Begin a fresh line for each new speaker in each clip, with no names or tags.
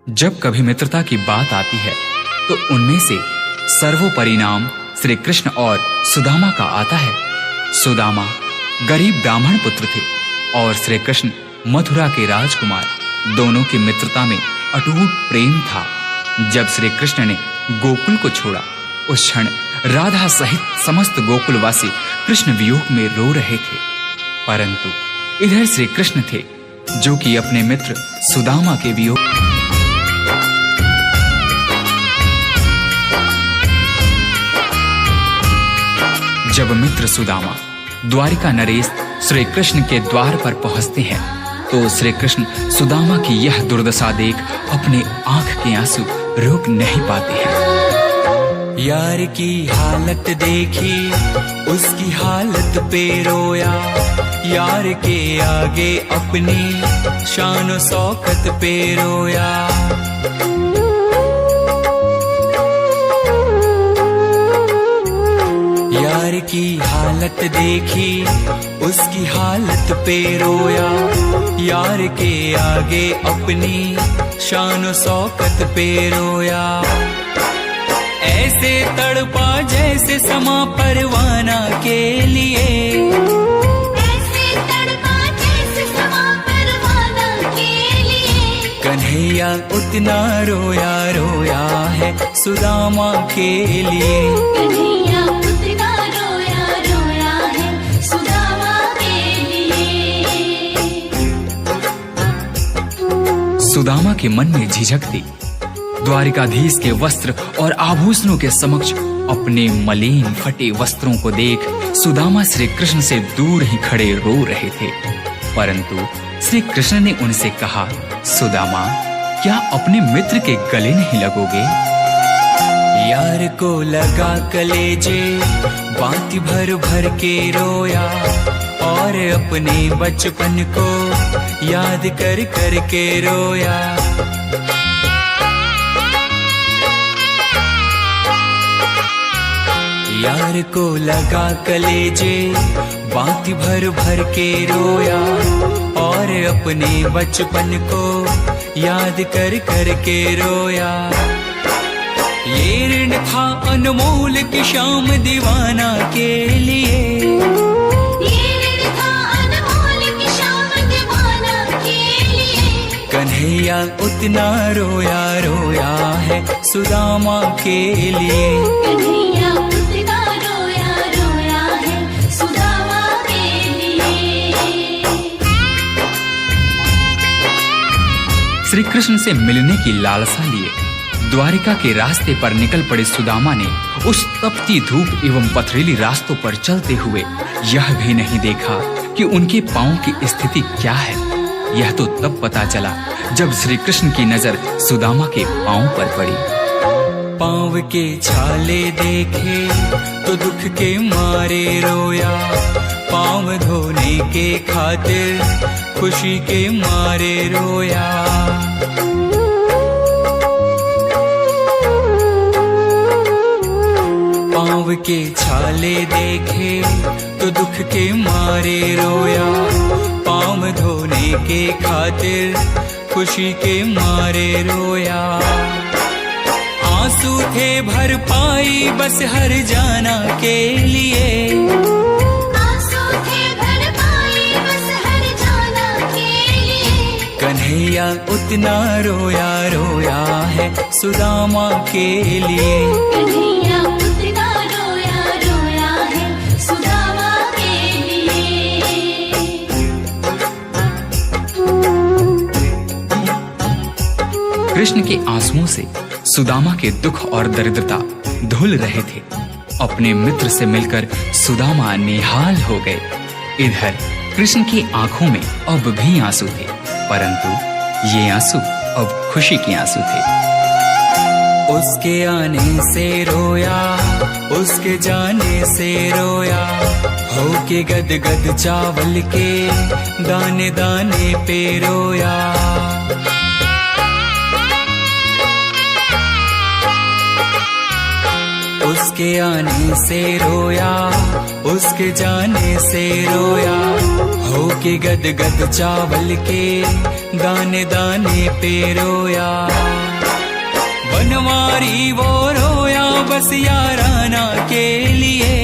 जब कभी मित्रता की बात आती है तो उनमें से सर्वोपरि नाम श्री कृष्ण और सुदामा का आता है। सुदामा गरीब ब्राह्मण पुत्र थे और श्री कृष्ण मथुरा के राजकुमार। दोनों की मित्रता में अटूट प्रेम था। जब श्री कृष्ण ने गोकुल को छोड़ा, उस क्षण राधा सहित समस्त गोकुलवासी कृष्ण वियोग में रो रहे थे। परंतु इधर श्री कृष्ण थे जो कि अपने मित्र सुदामा के वियोग। जब मित्र सुदामा द्वारिका नरेश श्री कृष्ण के द्वार पर पहुंचते हैं तो श्री कृष्ण सुदामा की यह दुर्दशा देख अपने आंख के आंसू रोक नहीं पाते हैं।
यार की हालत देखी, उसकी हालत पे रोया। यार के आगे अपनी शान शौकत पे रोया। यार की हालत देखी, उसकी हालत पे रोया। यार के आगे अपनी शान शौकत पे रोया। ऐसे तड़पा जैसे समा परवाना के लिए।
ऐसे तड़पा जैसे समा परवाना के लिए।
कन्हैया उतना रोया रोया है सुदामा के लिए।
कन्हैया उतना रोया रोया है सुदामा के लिए।
सुदामा के मन में झिझक थी। द्वारिकाधीश के वस्त्र और आभूषणों के समक्ष अपने मलिन फटे वस्त्रों को देख सुदामा श्री कृष्ण से दूर ही खड़े रो रहे थे। परंतु श्री कृष्ण ने उनसे कहा, सुदामा, क्या अपने मित्र के गले नहीं लगोगे?
यार को लगा कलेजे, बाती भर भर के रोया। और अपने बचपन को याद कर कर के रोया। यार को लगा कलेजे, बाती भर भर के रोया। और अपने बचपन को याद कर कर के रोया। ये ऋण था अनमोल की शाम दीवाना के लिए।
ये ऋण था अनमोल की शाम दीवाना के लिए।
कन्हैया उतना रोया रोया है सुदामा के लिए।
कन्हैया उतना रोया रोया है सुदामा के लिए।
श्री कृष्ण से मिलने की लालसा लिए द्वारिका के रास्ते पर निकल पड़े सुदामा ने उस तपती धूप एवं पथरीली रास्तों पर चलते हुए यह भी नहीं देखा कि उनके पांव की स्थिति क्या है। यह तो तब पता चला जब श्री कृष्ण की नजर सुदामा के पांव पर पड़ी।
पांव के छाले देखे तो दुख के मारे रोया। पांव धोने के खातिर खुशी के मारे रोया। पांव के छाले देखे तो दुख के मारे रोया। पांव धोने के खातिर खुशी के मारे रोया। आंसू थे भर पाई बस हर जाना के लिए।
आंसू थे भर पाई बस हर जाना के लिए।
कन्हैया उतना रोया रोया है सुदामा के लिए।
कन्हैया उतना रोया रोया है सुदामा के लिए।
कृष्ण के आंसुओं से सुदामा के दुख और दरिद्रता धुल रहे थे। अपने मित्र से मिलकर सुदामा निहाल हो गए। इधर कृष्ण की आंखों में अब भी आंसू थे, परंतु ये आंसू अब खुशी के आंसू थे।
उसके आने से रोया, उसके जाने से रोया। होके गद गद चावल के दाने दाने पे रोया। उसके आने से रोया, उसके जाने से रोया। हो के गद गद चावल के दाने दाने पे रोया। बनवारी वो रोया बस याराना के लिए,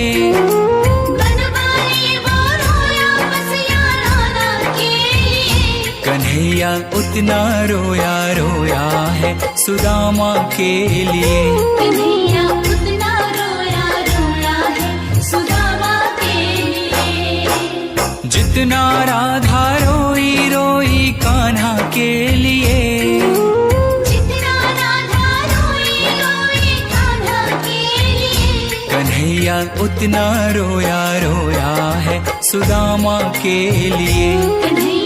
बनवारी वो रोया बस याराना के लिए।
कन्हैया उतना रोया रोया है सुदामा के लिए।
कन्हैया उतना रोया रोया है सुदामा के लिए।
जितना राधा रोई रोई कान्हा के लिए,
जितना राधा रोई रोई कान्हा के लिए।
कन्हैया उतना रोया रोया है सुदामा के लिए।
कन्हैया